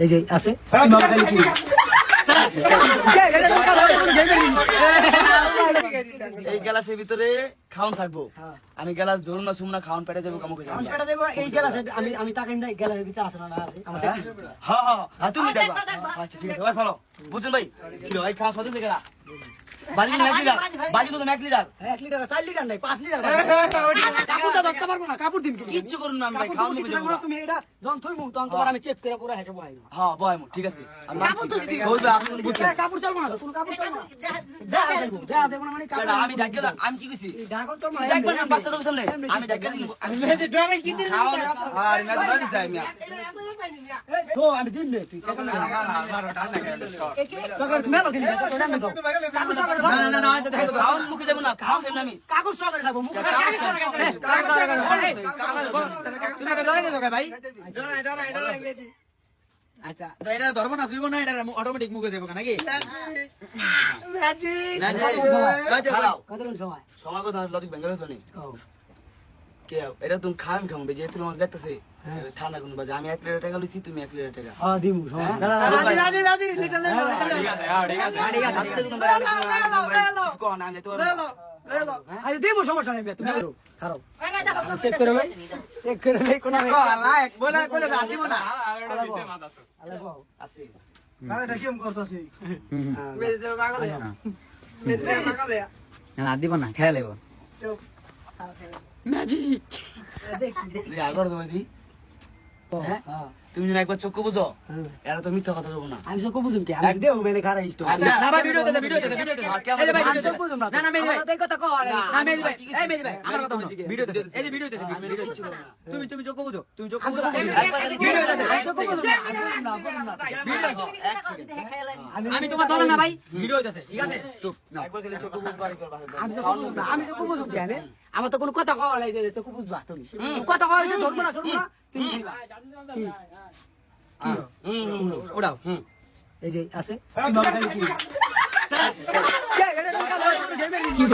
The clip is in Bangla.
এই যে আছে এই গ্লাসের ভিতরে খাওন থাকবো আমি গ্লাস ধরুন না শুন না খাওন পেটে যাবো কামকে যাবো এই গ্লাসে আমি তাকে না গ্লাসের ভিতরে আছে না আছে আমার দেখি হ্যাঁ হ্যাঁ হ্যাঁ তুমি দেখবা আচ্ছা ঠিক আছে ভাই ফলো বুঝুন ভাই ছিল এই খাওয়া কত টাকা বাজি না 1 লিটার বাজি তো 1 লিটার 1 লিটার 4 লিটার নাই 5 লিটার কাপড়টা ধরতে পারবো না কাপড় দিন কিচ্ছু করুন না আমি ভাই খাওন মুখে যাবো তুমি এটা যখন থইমু তখন তোমার আমি চেক করে পুরো হেসে বহাইবো হ্যাঁ বয় ঠিক আছে আমি বলবো আপনি বুঝছেন কাপড় চলবো না তুমি কাপড় চলবো দেবো না মানে কাপড় আমি ডাকলাম আমি কি কইছি ঢাকন চলবো না দেখবেন না বাচ্চা লোক সামনে আমি ডাকলাম আমি মেহেদি ড্রামে কি দিন আর মেহেদি ড্রামে যাই মিয়া তো আমি দিন নে তুই কাপড় না মেলো কিনে না না খাওন মুখে যাবো না খাওন কেন আমি কাগজ সহকারে খাবো মুখে আচ্ছা তো এটা ধরবো না তুইব না এটা অটোমেটিক মুখে যাবো নাকি কতক্ষণ সময় সময় কথা লজিক বেঙ্গল তো নেই কে এটা তুমি খাম খাম যে তুমি আমাকে দেখতেছে ঠান্ডা কোন বাজে আমি 1 লিটার টাকা লইছি তুমি 1 লিটার টাকা হ্যাঁ দিমু সময় রাজি লিটার লে ঠিক আছে ঠিক আছে কোন আমি তো আরে দিমু সমস্যা নাই তুমি করো খারাপ চেক করে ভাই চেক করে ভাই কোন বলে বলে দিব না আছে আরে এটা কেমন করতেছিস না দিব না খেলা লাগবো ম্যাজিক আগর তুমি দি হ্যাঁ তুমি যদি একবার চোখ বুঝো এরা তো মিথ্যা কথা বলবো না আমি সব বুঝুম কি আমি দেও মেনে খারাপ ইষ্ট না ভাই ভিডিও দে এই যে ভাই আমি সব বুঝুম না না মেদি ভাই এই কথা কও না মেদি ভাই এই মেদি ভাই আমার কথা শুনো ভিডিও দে এই যে ভিডিও দে তুমি চোখ বুঝো তুমি চোখ বুঝো ভিডিও দে আমি সব বুঝুম না আমি তোমার ধরো না ভাই ভিডিও দে ঠিক আছে চুপ না একবার গেলে চোখ বুঝবার করবা আমি তো বুঝুম কি আনে আমার তো কোনো কথা কও নাই যে তো বুঝবা তুমি কথা কও যে ধরবো না তুমি ওড়াও এই যে আছে কি